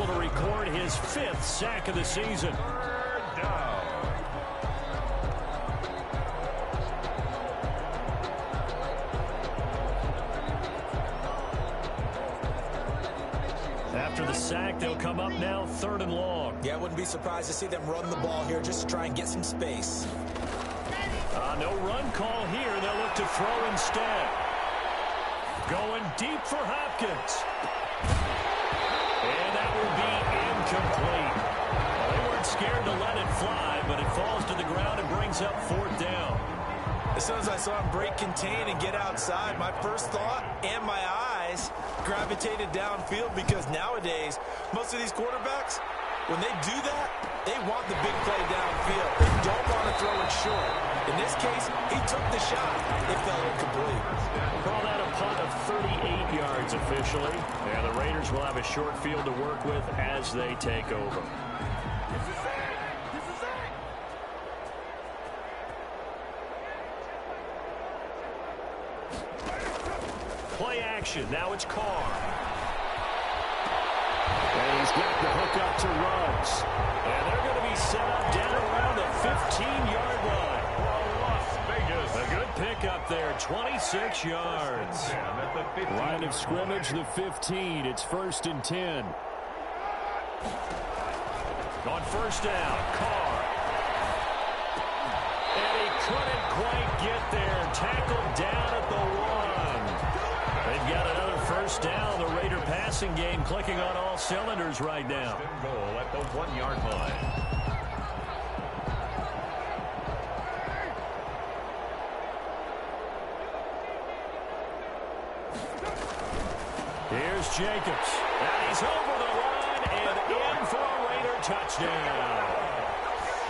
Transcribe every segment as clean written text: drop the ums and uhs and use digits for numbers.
to record his 5th sack of the season. Third down. After the sack, they'll come up now 3rd and long. Yeah, I wouldn't be surprised to see them run the ball here just to try and get some space. No run call here. They'll look to throw instead. Going deep for Hopkins. And that will be incomplete. Well, they weren't scared to let it fly, but it falls to the ground and brings up 4th down. As soon as I saw him break contain and get outside, my first thought and my eyes gravitated downfield, because nowadays, most of these quarterbacks, when they do that, they want the big play downfield. They don't want to throw it short. In this case, he took the shot. It fell incomplete. Call that a punt of 38 yards officially. And the Raiders will have a short field to work with as they take over. Play action. Now it's Carr. And he's got the hook up to Ruggs. And they're going to be set up down around the 15-yard line. Las Vegas. A good pickup there, 26 yards. Line of scrimmage, the 15. It's 1st and 10. On 1st down, Carr. And he couldn't quite get there. Tackled down at the 1. They've got another 1st down. The Raider passing game clicking on all cylinders right now. Goal at the 1-yard line. Here's Jacobs. And he's over the line and in for a Raider touchdown.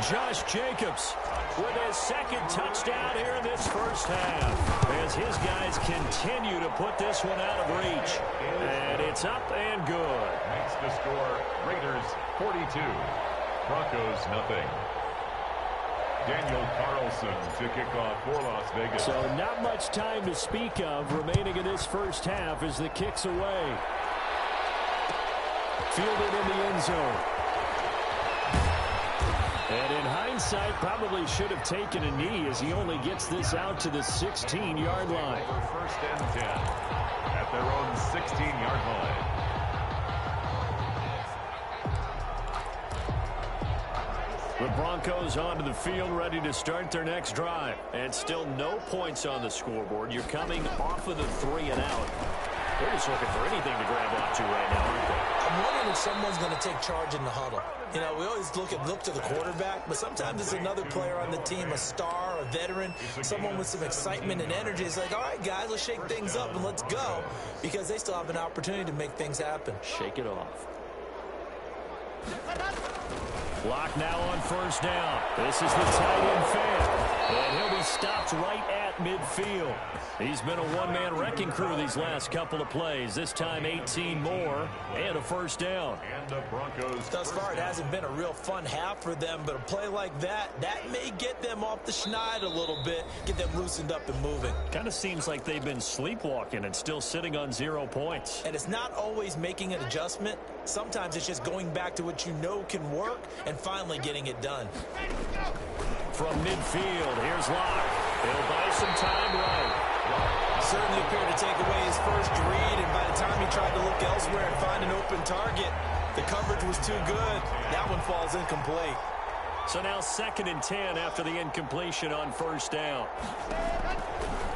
Josh Jacobs with his 2nd touchdown here in this 1st half, as his guys continue to put this one out of reach. And it's up and good. Makes the score Raiders 42, Broncos nothing. Daniel Carlson to kick off for Las Vegas. So not much time to speak of remaining in this 1st half as the kick's away. Fielded in the end zone. And in hindsight, probably should have taken a knee, as he only gets this out to the 16-yard line. For 1st and 10 at their own 16-yard line. The Broncos onto the field, ready to start their next drive. And still no points on the scoreboard. You're coming off of the 3 and out. They're just looking for anything to grab onto right now, aren't they? I'm wondering if someone's going to take charge in the huddle. You know, we always look to the quarterback, but sometimes it's another player on the team, a star, a veteran, someone with some excitement and energy. It's like, all right, guys, let's shake things up and let's go, because they still have an opportunity to make things happen. Shake it off. Block now on 1st down. This is the tight end fan. And he'll be stopped right at midfield. He's been a one-man wrecking crew these last couple of plays. This time 18 more and a 1st down. And the Broncos. Thus far, it hasn't been a real fun half for them, but a play like that may get them off the schneid a little bit, get them loosened up and moving. Kind of seems like they've been sleepwalking and still sitting on 0 points. And it's not always making an adjustment. Sometimes it's just going back to what you know can work and finally getting it done. From midfield, here's Locke. He'll buy some time right. Certainly appeared to take away his first read, and by the time he tried to look elsewhere and find an open target, the coverage was too good. That one falls incomplete. So now 2nd and 10 after the incompletion on 1st down.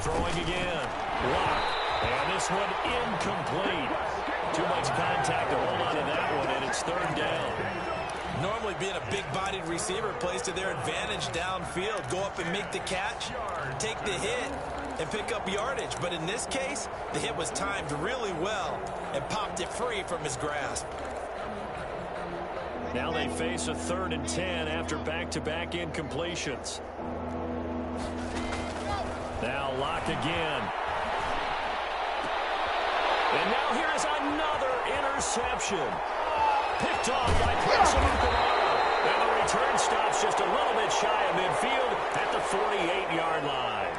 Throwing again. Locke. And this one incomplete. Too much contact to hold on to that one, and it's 3rd down. Normally being a big-bodied receiver plays to their advantage downfield. Go up and make the catch, take the hit, and pick up yardage. But in this case, the hit was timed really well and popped it free from his grasp. Now they face a 3rd and 10 after back-to-back incompletions. Now Locke again. And now here is another interception. Picked off by Prince Amukamara. And the return stops just a little bit shy of midfield at the 48-yard line.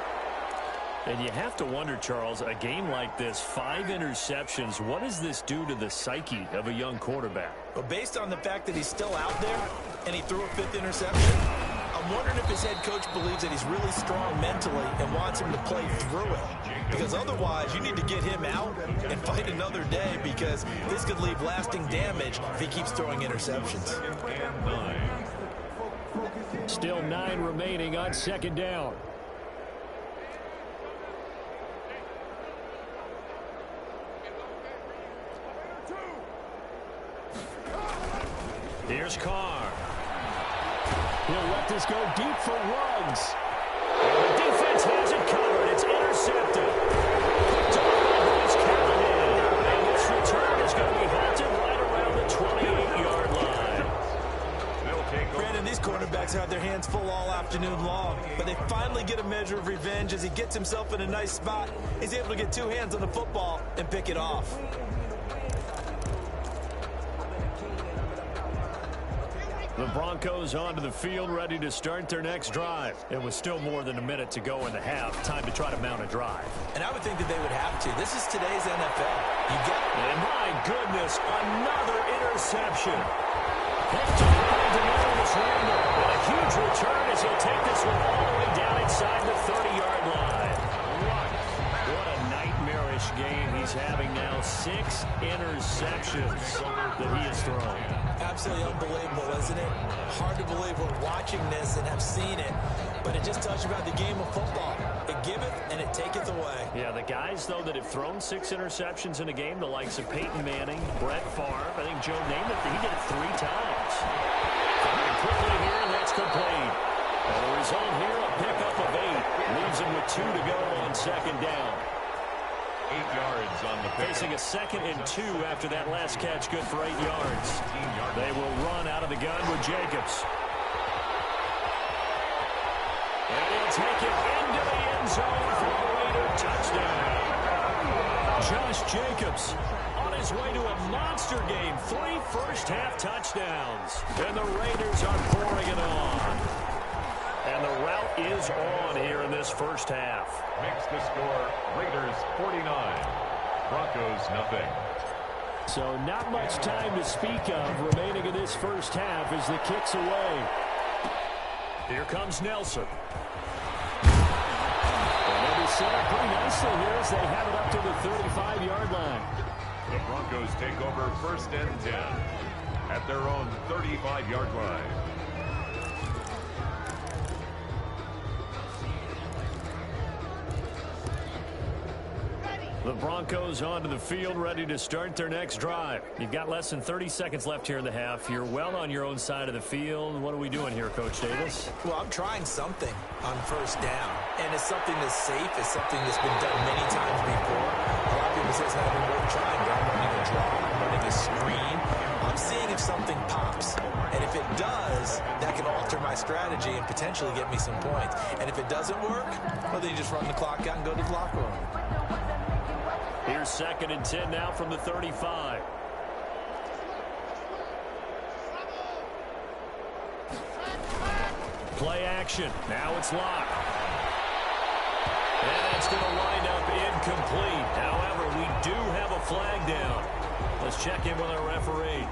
And you have to wonder, Charles, a game like this, 5 interceptions, what does this do to the psyche of a young quarterback? Well, based on the fact that he's still out there and he threw a 5th interception, I'm wondering if his head coach believes that he's really strong mentally and wants him to play through it. Because otherwise, you need to get him out and fight another day, because this could leave lasting damage if he keeps throwing interceptions. Still 9 remaining on 2nd down. Here's Carr. He'll let this go deep for Ruggs. The defense has it covered. It's intercepted. Picked off by Bryce Callahan. And this return is going to be halted right around the 28-yard line. Brandon, these quarterbacks have their hands full all afternoon long, but they finally get a measure of revenge as he gets himself in a nice spot. He's able to get 2 hands on the football and pick it off. The Broncos onto the field, ready to start their next drive. It was still more than a minute to go in the half. Time to try to mount a drive. And I would think that they would have to. This is today's NFL. You get it. And my goodness, another interception. Picked off by Demarius Randall. And a huge return as he'll take this one all the way down inside the 30-yard line. What a nightmarish game he's having now. 6 interceptions that he has thrown. Absolutely unbelievable, isn't it? Hard to believe we're watching this and have seen it, but it just tells you about the game of football. It giveth and it taketh away. Yeah, the guys, though, that have thrown 6 interceptions in a game, the likes of Peyton Manning, Brett Favre, I think Joe Namath, he did it 3 times. And quickly here, and that's complete. And the result here, a pickup of 8. Leaves him with 2 to go on 2nd down. 8 yards on the pick. Facing a 2nd and 2 after that last catch, good for 8 yards. They will run out of the gun with Jacobs. And he'll take it into the end zone for a Raider touchdown. Josh Jacobs on his way to a monster game. 3 first-half touchdowns. And the Raiders are pouring it on. And the route is on here in this first half. Makes the score Raiders 49, Broncos nothing. So not much time to speak of remaining in this first half as the kick's away. Here comes Nelson. And they'll be set up pretty nicely here as they have it up to the 35-yard line. The Broncos take over 1st and 10 at their own 35-yard line. The Broncos onto the field, ready to start their next drive. You've got less than 30 seconds left here in the half. You're well on your own side of the field. What are we doing here, Coach Davis? Well, I'm trying something on 1st down, and it's something that's safe. It's something that's been done many times before. A lot of people say it's not even worth trying, but I'm running a draw, I'm running a screen. I'm seeing if something pops, and if it does, that can alter my strategy and potentially get me some points. And if it doesn't work, well, then you just run the clock out and go to the locker room. Here's 2nd and 10 now from the 35. Play action. Now it's locked. And it's going to wind up incomplete. However, we do have a flag down. Let's check in with our referee.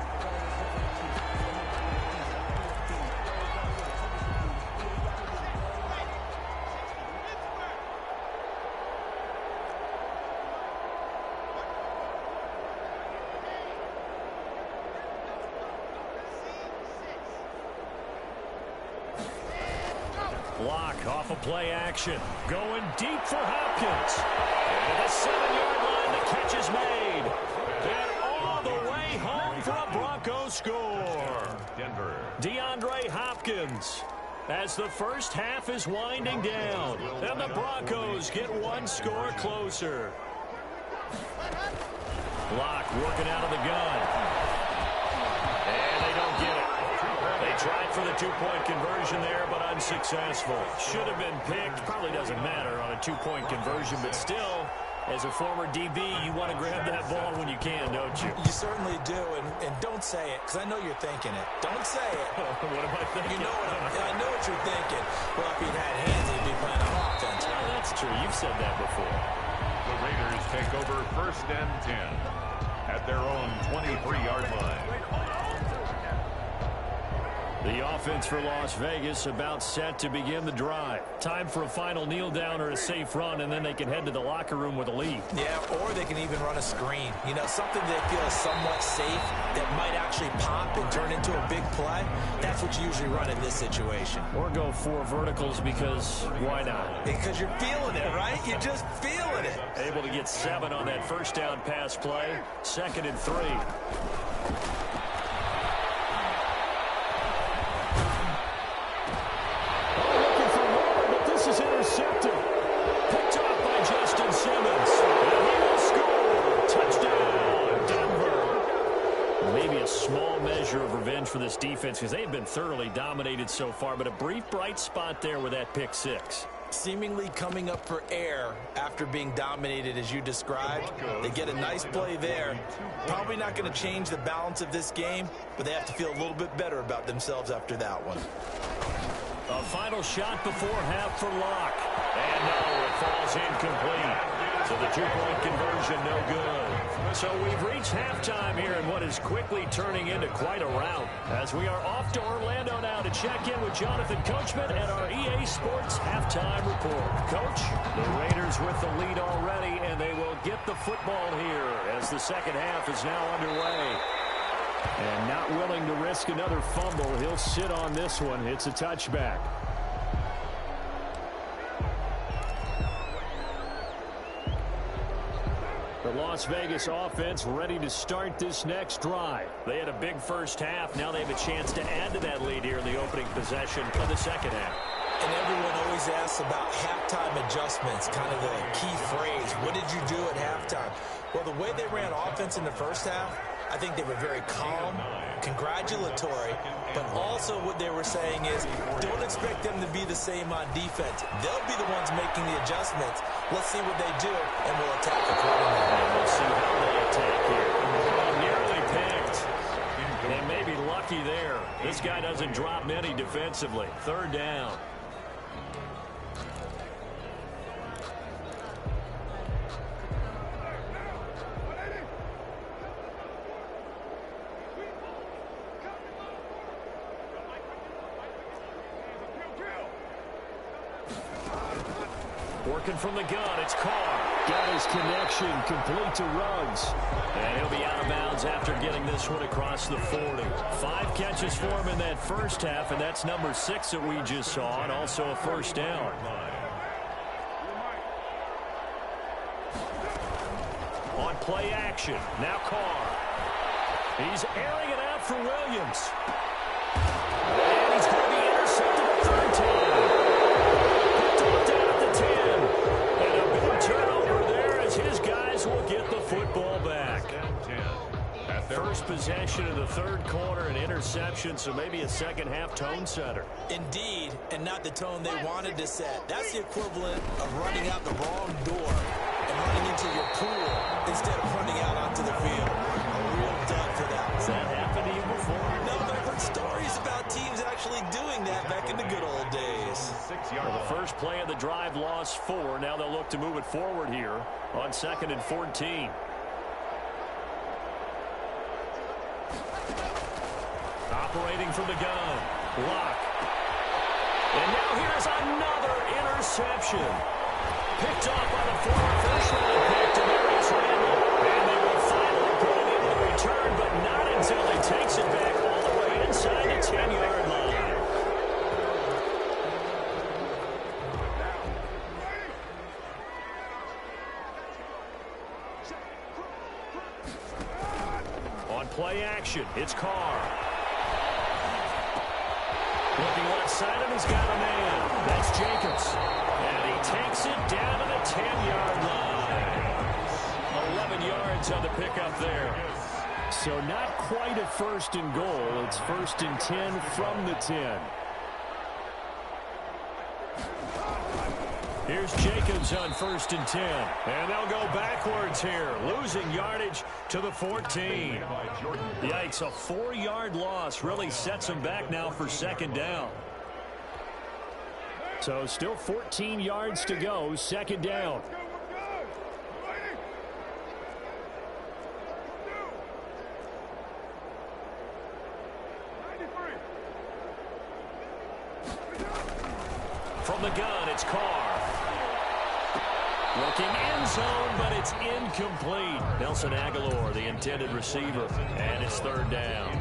Block off of play action. Going deep for Hopkins. And the 7-yard line, the catch is made. And all the way home for a Broncos score. Denver. DeAndre Hopkins. As the first half is winding down. And the Broncos get 1 score closer. Block working out of the gun. And they don't get it. They tried for the 2-point conversion there, but unsuccessful. Should have been picked. Probably doesn't matter on a 2-point conversion, but still, As a former DB, you want to grab that ball when you can, don't you? You certainly do, and don't say it, because I know you're thinking it. Don't say it. What am I thinking? You know I know what you're thinking. Well, if he'd had hands, he'd be playing on offense. Yeah, that's true. You've said that before. The Raiders take over 1st and 10 at their own 23-yard line. The offense for Las Vegas about set to begin the drive. Time for a final kneel down or a safe run, and then they can head to the locker room with a lead. Yeah, or they can even run a screen. You know, something they feel is somewhat safe that might actually pop and turn into a big play. That's what you usually run in this situation. Or go 4 verticals because why not? Because you're feeling it, right? You're just feeling it. Able to get 7 on that first down pass play. 2nd and 3. Intercepted. Picked off by Justin Simmons. And he will score. Touchdown, Denver. Maybe a small measure of revenge for this defense because they've been thoroughly dominated so far, but a brief bright spot there with that pick 6. Seemingly coming up for air after being dominated as you described. They get a nice play there. Probably not going to change the balance of this game, but they have to feel a little bit better about themselves after that one. A final shot before half for Locke. And no, it falls incomplete. So the 2-point conversion no good. So we've reached halftime here in what is quickly turning into quite a rout. As we are off to Orlando now to check in with Jonathan Coachman at our EA Sports Halftime Report. Coach, the Raiders with the lead already, and they will get the football here as the second half is now underway. And not willing to risk another fumble. He'll sit on this one. It's a touchback. The Las Vegas offense ready to start this next drive. They had a big first half. Now they have a chance to add to that lead here in the opening possession of the second half. And everyone always asks about halftime adjustments, kind of the key phrase. What did you do at halftime? Well, the way they ran offense in the first half, I think they were very calm, congratulatory, but also what they were saying is don't expect them to be the same on defense. They'll be the ones making the adjustments. Let's see what they do, and we'll attack accordingly. And we'll see how they attack here. Nearly picked. And maybe lucky there. This guy doesn't drop many defensively. 3rd down. Working from the gun, it's Carr. Got his connection, complete to Ruggs. And he'll be out of bounds after getting this one across the 40. 5 catches for him in that first half, and that's number 6 that we just saw, and also a first down. On play action, now Carr. He's airing it out for Williams. And he's going to be intercepted a 3rd time. Turnover there as his guys will get the football back. First possession of the 3rd quarter, an interception, so maybe a second half tone setter. Indeed, and not the tone they wanted to set. That's the equivalent of running out the wrong door and running into your pool instead of running out onto the field. A real dud for that. Has that happened to you before? No, but I've heard stories about teams actually doing that back in the good old days. Well, the first play of the drive lost 4. Now they'll look to move it forward here on 2nd and 14. Operating from the gun. Block. And now here's another interception. Picked off by the former first-round pick, Demarius Randall. And they will finally put it into the return, but not until he takes it back all the way inside the 10-yard line. On play action, it's Carr. Looking left side, and he's got a man. That's Jacobs. And he takes it down to the 10-yard line. 11 yards on the pickup there. So not quite a 1st and goal. It's 1st and 10 from the 10. Here's Jacobs on 1st and 10. And they'll go backwards here, losing yardage to the 14. Yikes, a 4-yard loss really sets them back now for 2nd down. So still 14 yards to go, 2nd down. From the gun, it's Carr. Looking end zone, but it's incomplete. Nelson Aguilar, the intended receiver, and it's 3rd down.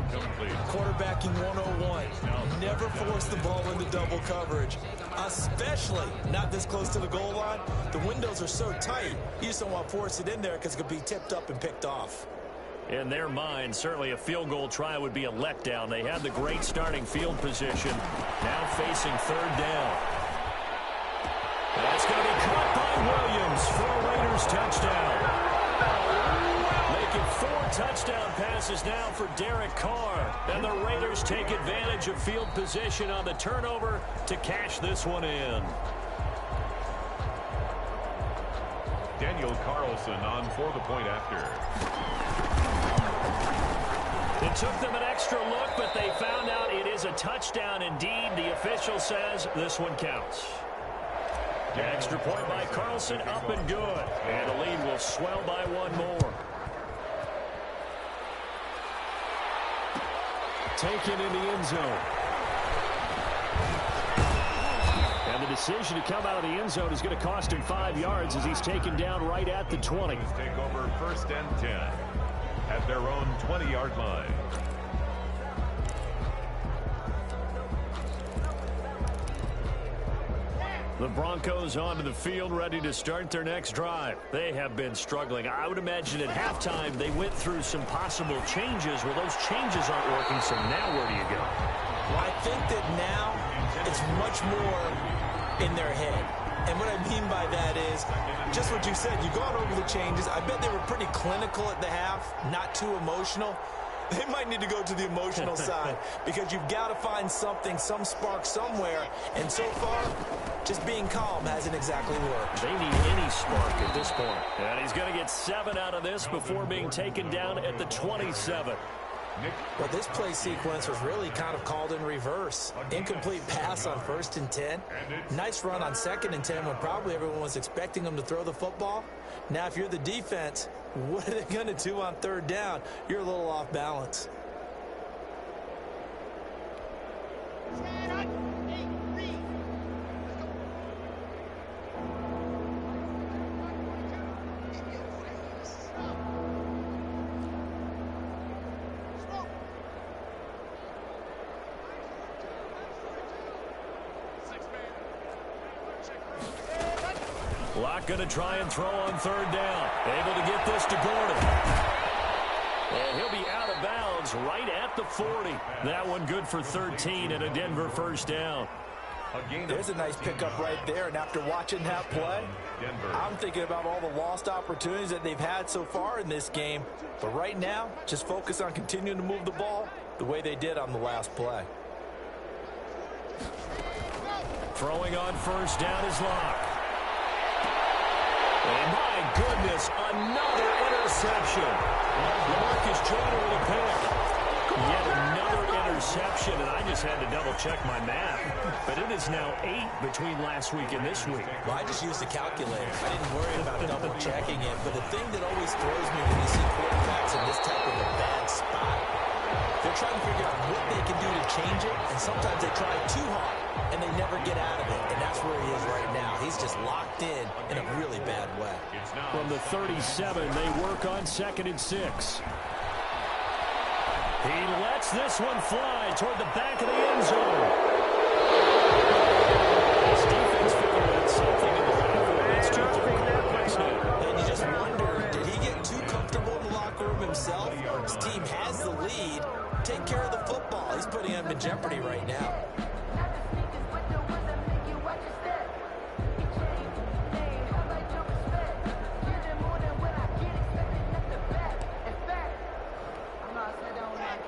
Quarterbacking 101. Never force the ball into double coverage, especially not this close to the goal line. The windows are so tight, you just don't want to force it in there because it could be tipped up and picked off. In their mind, certainly a field goal try would be a letdown. They had the great starting field position. Now facing 3rd down. That's going to be caught by Williams for a Raiders touchdown. Making 4 touchdown passes now for Derek Carr. And the Raiders take advantage of field position on the turnover to cash this one in. Daniel Carlson on for the point after. It took them an extra look, but they found out it is a touchdown indeed. The official says this one counts. Extra point by Carlson, up and good. And the lead will swell by 1 more. Taken in the end zone. And the decision to come out of the end zone is going to cost him 5 yards as he's taken down right at the 20. Take over 1st and 10 at their own 20-yard line. The Broncos onto the field, ready to start their next drive. They have been struggling. I would imagine at halftime they went through some possible changes. Well, those changes aren't working, so now where do you go? Well, I think that now it's much more in their head. And what I mean by that is just what you said. You've gone over the changes. I bet they were pretty clinical at the half, not too emotional. They might need to go to the emotional side because you've got to find something, some spark somewhere. And so far, just being calm hasn't exactly worked. They need any spark at this point. And he's going to get 7 out of this before being taken down at the 27. Well, this play sequence was really kind of called in reverse. Incomplete pass on 1st and 10. Nice run on 2nd and 10 when probably everyone was expecting them to throw the football. Now, if you're the defense, what are they going to do on 3rd down? You're a little off balance. Locke going to try and throw on 3rd down. Able to get this to Gordon. And he'll be out of bounds right at the 40. That one good for 13 and a Denver 1st down. There's a nice pickup right there, and after watching that play, I'm thinking about all the lost opportunities that they've had so far in this game. But right now, just focus on continuing to move the ball the way they did on the last play. Throwing on 1st down is Locke. And my goodness, another interception. Marcus Joyner with a pick. Yet another interception, and I just had to double-check my math. But it is now 8 between last week and this week. Well, I just used a calculator. I didn't worry about double-checking it. But the thing that always throws me when you see quarterbacks in this type of a bad spot, they're trying to figure out what they can do to change it, and sometimes they try too hard, and they never get out of it. And that's where he is right now. He's just locked in a really bad way. From the 37, they work on 2nd and 6. He lets this one fly toward the back of the end zone. His defense figured out something in the backfield. That's too far. And you just wonder, did he get too comfortable in the locker room himself? His team has the lead. Take care of the football. He's putting him in jeopardy right now.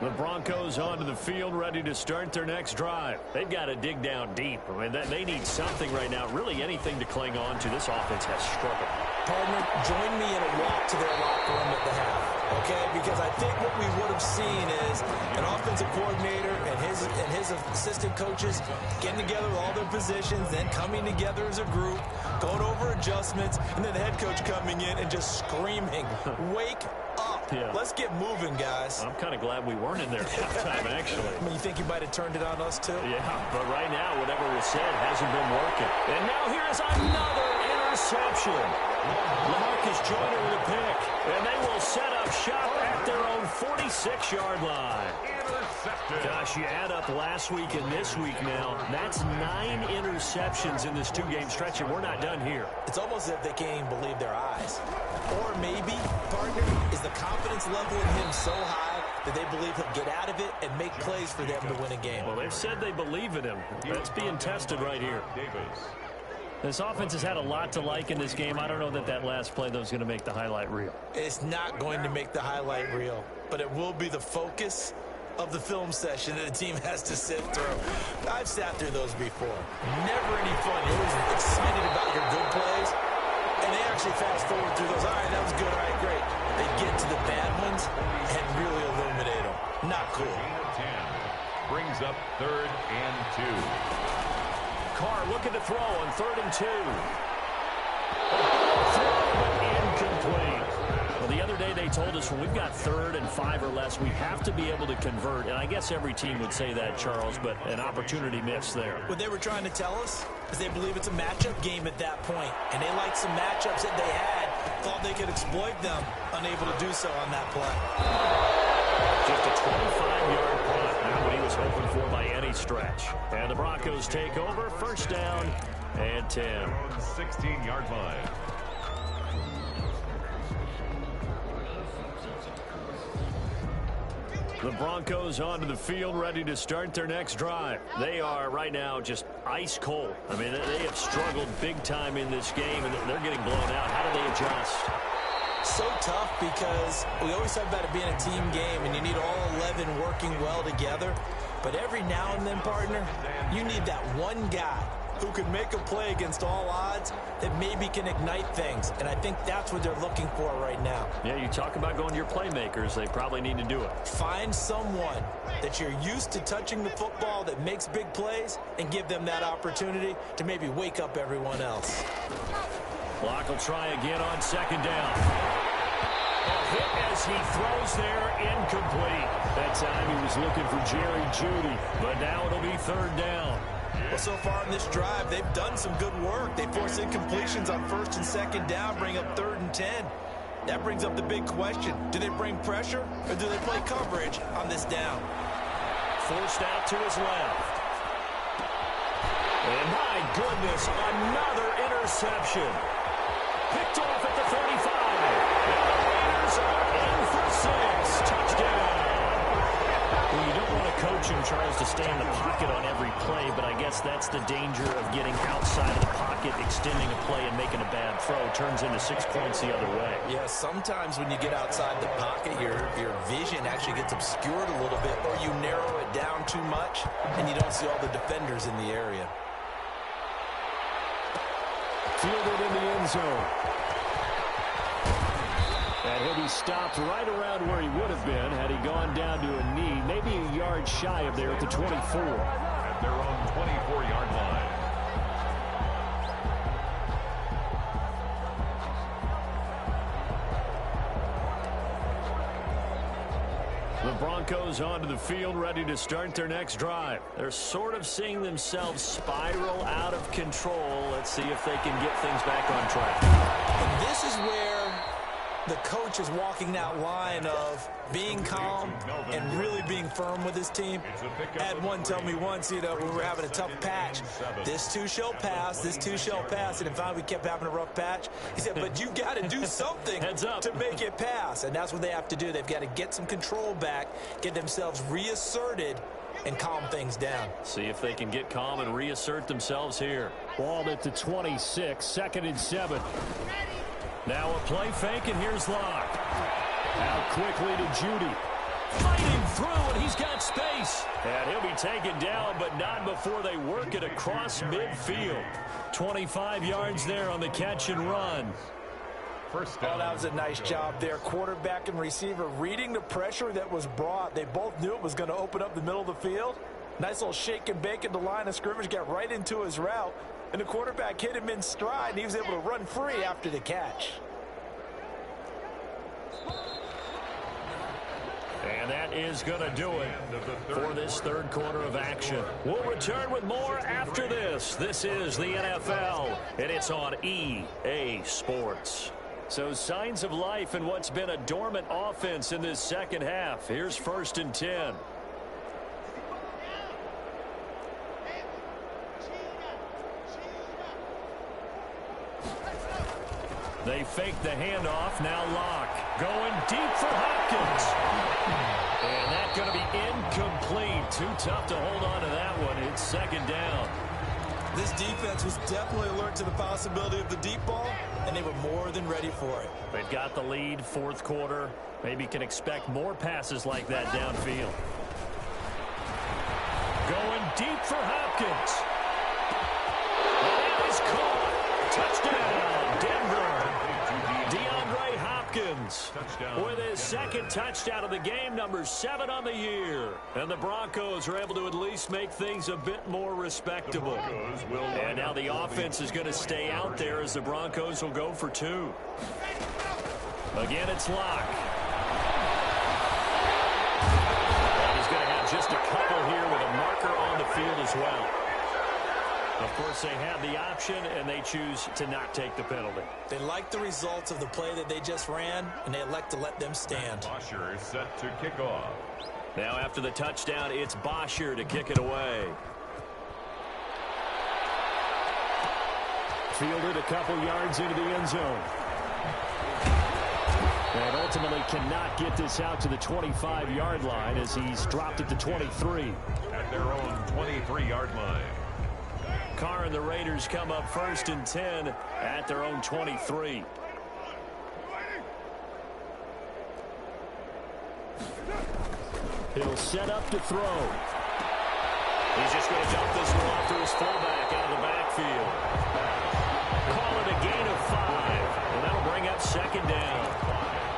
The Broncos onto the field, ready to start their next drive. They've got to dig down deep. I mean, they need something right now, really anything to cling on to. This offense has struggled. Partner, join me in a walk to their locker room at the half, okay? Because I think what we would have seen is an offensive coordinator and his assistant coaches getting together with all their positions, then coming together as a group, going over adjustments, and then the head coach coming in and just screaming, wake up. Yeah. Let's get moving, guys. I'm kind of glad we weren't in there at halftime, actually. I mean, you think he might have turned it on us, too? Yeah, but right now, whatever was said hasn't been working. And now here's another interception. LaMarcus Joyner with a pick. And they will set up shop at their own 46-yard line. Intercepted. Gosh, you add up last week and this week now. That's 9 interceptions in this 2-game stretch, and we're not done here. It's almost as if they can't even believe their eyes. Or maybe, partner, is the confidence level in him so high that they believe he'll get out of it and make plays for them to win a game. Well, they've said they believe in him. That's being tested right here. This offense has had a lot to like in this game. I don't know that last play, though, is going to make the highlight reel. It's not going to make the highlight reel, but it will be the focus of the film session that the team has to sit through. I've sat through those before. Never any fun. You're always excited about your good plays, and they actually fast forward through those. All right, that was good. All right, great. They get to the bad ones and really illuminate them. Not cool. Brings up 3rd and 2. Carr looking to throw on 3rd and 2. Throw, but incomplete. Well, the other day they told us when we've got 3rd and 5 or less, we have to be able to convert. And I guess every team would say that, Charles, but an opportunity missed there. What they were trying to tell us is they believe it's a matchup game at that point. And they liked some matchups that they had, thought they could exploit them, unable to do so on that play. Just a 25-yard punt. Not what he was hoping for by any stretch. And the Broncos take over. 1st down and 10. 16-yard line. The Broncos onto the field, ready to start their next drive. They are right now just ice cold. I mean, they have struggled big time in this game, and they're getting blown out. How do they adjust? So tough because we always talk about it being a team game and you need all 11 working well together. But every now and then, partner, you need that one guy who could make a play against all odds that maybe can ignite things. And I think that's what they're looking for right now. Yeah, you talk about going to your playmakers. They probably need to do it. Find someone that you're used to touching the football that makes big plays and give them that opportunity to maybe wake up everyone else. Block will try again on 2nd down. A hit as he throws there, incomplete. That time he was looking for Jerry Jeudy, but now it'll be 3rd down. Well, so far in this drive, they've done some good work. They force incompletions on 1st and 2nd down, bring up 3rd and 10. That brings up the big question. Do they bring pressure or do they play coverage on this down? Forced out to his left. And my goodness, another interception. Picked off at the 35. And the Raiders are in for 6. Touchdown. Well, you don't want to coach him, Charles, to stay in the pocket on every play, but I guess that's the danger of getting outside of the pocket, extending a play, and making a bad throw. Turns into 6 points the other way. Yeah, sometimes when you get outside the pocket, your vision actually gets obscured a little bit, or you narrow it down too much, and you don't see all the defenders in the area. Fielded in the end zone. And he'll be stopped right around where he would have been had he gone down to a knee, maybe a yard shy of there at the 24. At their own 24-yard line. The Broncos onto the field, ready to start their next drive. They're sort of seeing themselves spiral out of control. Let's see if they can get things back on track. And this is where the coach is walking that line of being calm and really being firm with his team. I had one tell me once, when we were having a tough patch, this too shall pass, this too shall pass, and finally we kept having a rough patch. He said, but you got to do something to make it pass, and that's what they have to do. They've got to get some control back, get themselves reasserted, and calm things down. See if they can get calm and reassert themselves here. Ball at the 26, 2nd and 7. Now a play fake, and here's Locke. Out quickly to Jeudy. Fighting through, and he's got space. And he'll be taken down, but not before they work it across midfield. 25 yards there on the catch and run. First down. Oh, that was a nice job there. Quarterback and receiver reading the pressure that was brought. They both knew it was going to open up the middle of the field. Nice little shake and bake at the line of scrimmage, got right into his route. And the quarterback hit him in stride, and he was able to run free after the catch. And that is going to do it for this third quarter of action. We'll return with more after this. This is the NFL, and it's on EA Sports. So signs of life in what's been a dormant offense in this second half. Here's 1st and 10. They fake the handoff. Now Locke going deep for Hopkins. And that's going to be incomplete. Too tough to hold on to that one. It's 2nd down. This defense was definitely alert to the possibility of the deep ball, and they were more than ready for it. They've got the lead, 4th quarter. Maybe can expect more passes like that downfield. Going deep for Hopkins. That is caught. Touchdown, Denver. DeAndre Hopkins with his 2nd touchdown of the game, number 7 on the year. And the Broncos are able to at least make things a bit more respectable. And now the offense is going to stay out there as the Broncos will go for 2. Again, it's Locke. And he's going to have just a couple here with a marker on the field as well. Of course, they have the option, and they choose to not take the penalty. They like the results of the play that they just ran, and they elect to let them stand. Bosher is set to kick off. Now, after the touchdown, it's Bosher to kick it away. Fielded a couple yards into the end zone. And ultimately cannot get this out to the 25-yard line as he's dropped it to 23. At their own 23-yard line. Carr and the Raiders come up 1st and 10 at their own 23. He'll set up to throw. He's just going to dump this one off to his fullback out of the backfield. Call it a gain of 5, and that'll bring up 2nd down.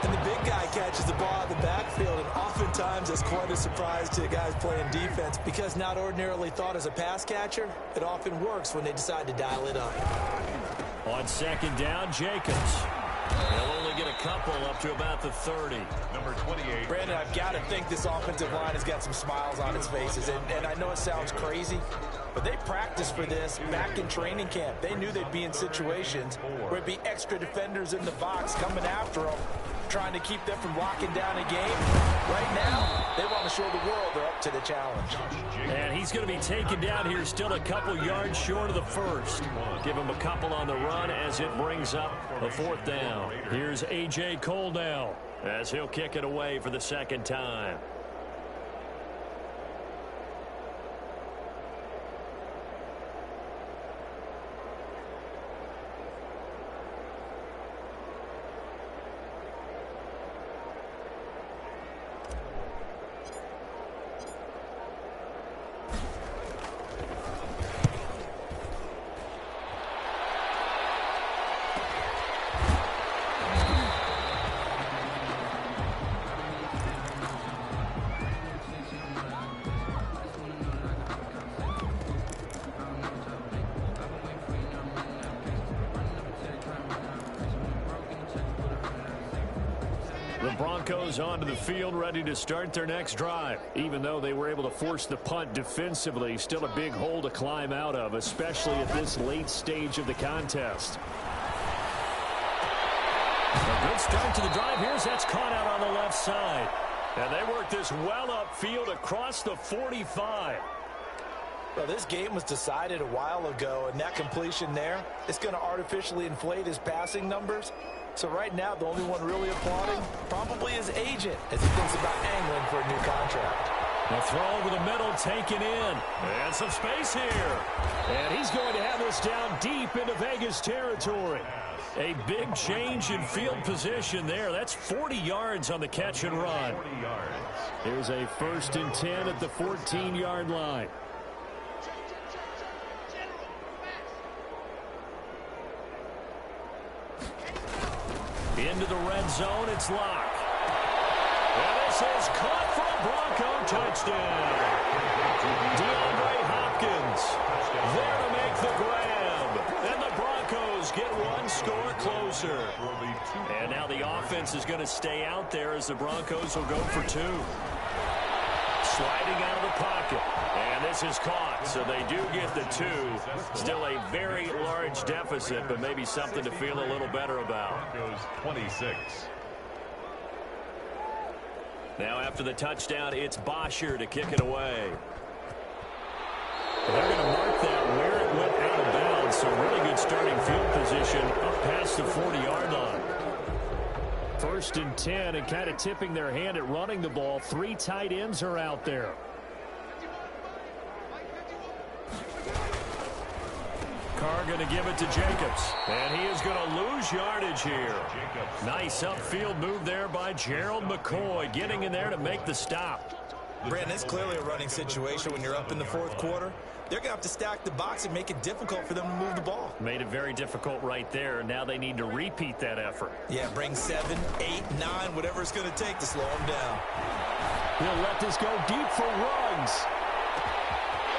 And the big guy catches the ball out of the backfield, and oftentimes that's quite a surprise to guys playing defense because not ordinarily thought as a pass catcher, it often works when they decide to dial it up. On 2nd down, Jacobs. He'll only get a couple up to about the 30. Number 28. Brandon, I've got to think this offensive line has got some smiles on its faces. And I know it sounds crazy, but they practiced for this back in training camp. They knew they'd be in situations where it'd be extra defenders in the box coming after them, trying to keep them from locking down a game. Right now, they want to show the world they're up to the challenge. And he's going to be taken down here still a couple yards short of the 1st. Give him a couple on the run as it brings up a 4th down. Here's A.J. Cole now as he'll kick it away for the 2nd time. The Broncos onto the field ready to start their next drive. Even though they were able to force the punt defensively, still a big hole to climb out of, especially at this late stage of the contest. A good start to the drive here as that's caught out on the left side. And they work this well upfield across the 45. Well, this game was decided a while ago, and that completion there is going to artificially inflate his passing numbers. So right now, the only one really applauding probably his agent as he thinks about angling for a new contract. The throw over the middle taken in. And some space here. And he's going to have this down deep into Vegas territory. A big change in field position there. That's 40 yards on the catch and run. 40 yards. Here's a 1st and 10 at the 14-yard line. Into the red zone, it's Locke. And this is caught for a Bronco touchdown. DeAndre Hopkins there to make the grab. And the Broncos get one score closer. And now the offense is going to stay out there as the Broncos will go for 2. Sliding out of the pocket. And this is caught, so they do get the 2. Still a very large deficit, but maybe something to feel a little better about. Broncos 26. Now after the touchdown, it's Bosher to kick it away. They're going to mark that where it went out of bounds, so really good starting field position up past the 40-yard line. 1st and 10, and kind of tipping their hand at running the ball. 3 tight ends are out there. Carr going to give it to Jacobs, and he is going to lose yardage here. Nice upfield move there by Gerald McCoy, getting in there to make the stop. Brandon, it's clearly a running situation when you're up in the 4th quarter. They're going to have to stack the box and make it difficult for them to move the ball. Made it very difficult right there. Now they need to repeat that effort. Yeah, bring 7, 8, 9, whatever it's going to take to slow them down. He'll let this go deep for Ruggs.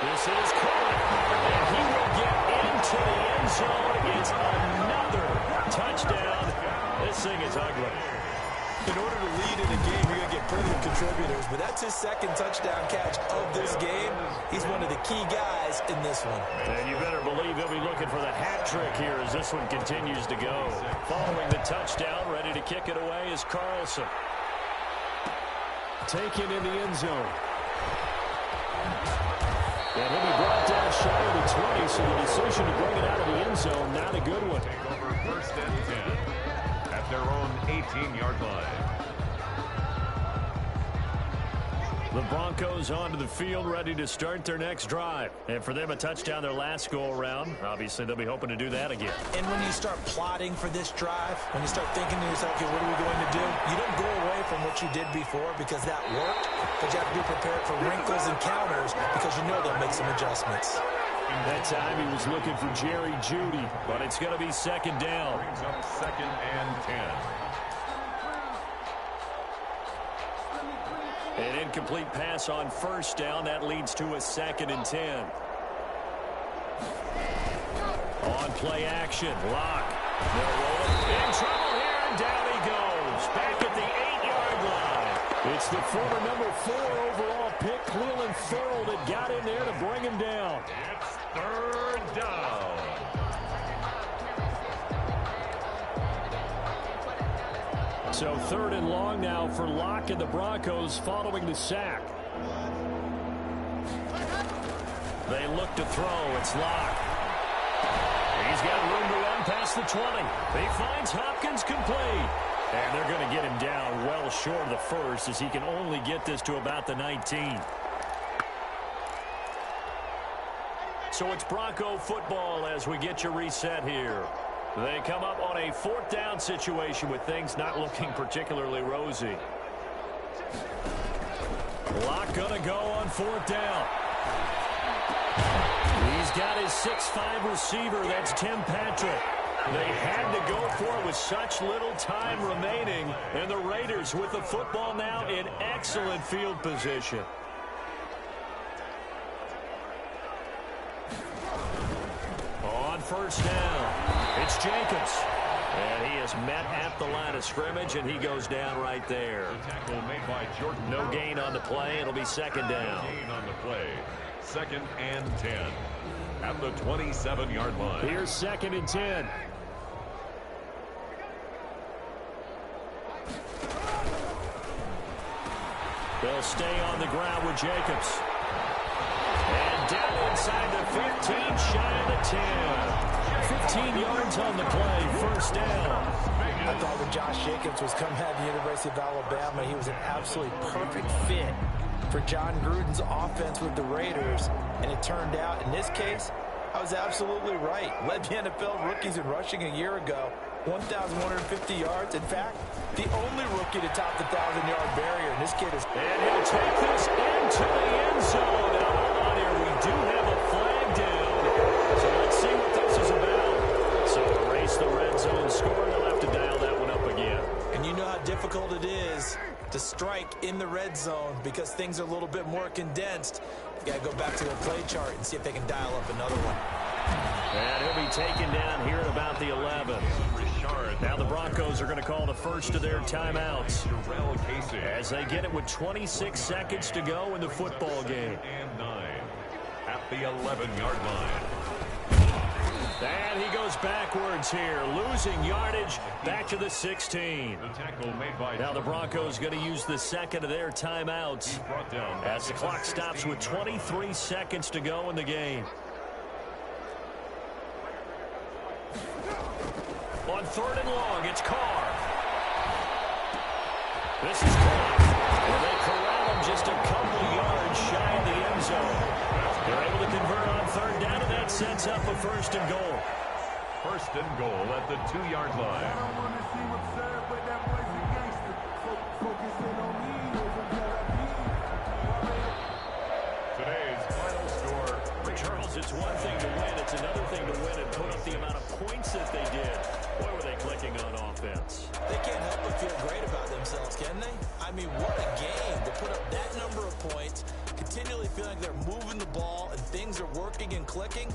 This is caught, and he will get into the end zone. It's another touchdown. This thing is ugly. In order to lead in a game, you're going to get plenty of contributors, but that's his 2nd touchdown catch of this game. He's one of the key guys in this one. And you better believe he'll be looking for the hat trick here as this one continues to go. Following the touchdown, ready to kick it away is Carlson. Taken in the end zone. And he'll be brought down shy of the 20, so the decision to bring it out of the end zone, not a good one. Take over 1st and 10 at their own 18-yard line. The Broncos onto the field, ready to start their next drive. And for them, a touchdown their last go-around. Obviously, they'll be hoping to do that again. And when you start plotting for this drive, when you start thinking to yourself, okay, what are we going to do? You don't go away from what you did before because that worked, but you have to be prepared for wrinkles and counters because you know they'll make some adjustments. That time he was looking for Jerry Jeudy, but it's going to be 2nd down. Brings up 2nd and 10. An incomplete pass on 1st down. That leads to a 2nd and 10. On play action, Locke. They're rolling. In trouble here, and down he goes. Back at the 8-yard line. It's the former number 4 overall pick, Cleveland Ferrell, that got in there to bring him down. It's 3rd down. So 3rd and long now for Locke and the Broncos following the sack. They look to throw. It's Locke. He's got room to run past the 20. He finds Hopkins complete. And they're going to get him down well short of the 1st as he can only get this to about the 19. So it's Bronco football as we get you reset here. They come up on a 4th down situation with things not looking particularly rosy. Locke gonna go on 4th down. He's got his 6'5" receiver. That's Tim Patrick. They had to go for it with such little time remaining. And the Raiders with the football now in excellent field position. On 1st down, it's Jacobs. And he is met at the line of scrimmage, and he goes down right there. Tackle made by Jordan. No gain on the play. It'll be 2nd down. No gain on the play. 2nd and 10 at the 27-yard line. Here's 2nd and 10. They'll stay on the ground with Jacobs. And down inside the 15, shy of the 10. 15 yards on the play, 1st down. I thought when Josh Jacobs was coming out of the University of Alabama, he was an absolutely perfect fit for John Gruden's offense with the Raiders. And it turned out, in this case, I was absolutely right. Led the NFL rookies in rushing a year ago. 1,150 yards. In fact, the only rookie to top the 1,000-yard barrier. And this kid is... And he'll take this into the end zone. Now, hold on here. We do have a flag down. So let's see what this is about. So erase the red zone score. They'll have to dial that one up again. And you know how difficult it is to strike in the red zone because things are a little bit more condensed. You got to go back to their play chart and see if they can dial up another one. And he'll be taken down here at about the 11. Now the Broncos are going to call the first of their timeouts as they get it with 26 seconds to go in the football game. And 9 at the 11-yard line. And he goes backwards here, losing yardage back to the 16. Now the Broncos going to use the second of their timeouts as the clock stops with 23 seconds to go in the game. On 3rd and long, it's Carr. This is caught. And they corral him just a couple yards shy of the end zone. They're able to convert on 3rd down, and that sets up a 1st and goal. 1st and goal at the 2-yard line. Today's final score. Charles, it's one thing to win. It's another thing to win and put up the amount of points that they did. Boy, were they clicking on offense. They can't help but feel great about themselves, can they? I mean, what a game to put up that number of points, continually feeling like they're moving the ball and things are working and clicking.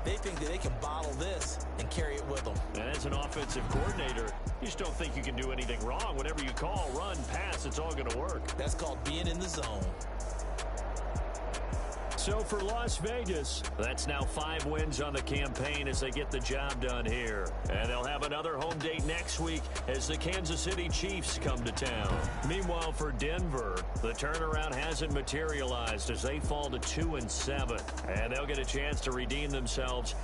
They think that they can bottle this and carry it with them. And as an offensive coordinator, you just don't think you can do anything wrong. Whatever you call, run, pass, it's all going to work. That's called being in the zone. So for Las Vegas, that's now 5 wins on the campaign as they get the job done here. And they'll have another home date next week as the Kansas city Chiefs come to town. Meanwhile, for Denver, the turnaround hasn't materialized as they fall to 2-7. And they'll get a chance to redeem themselves.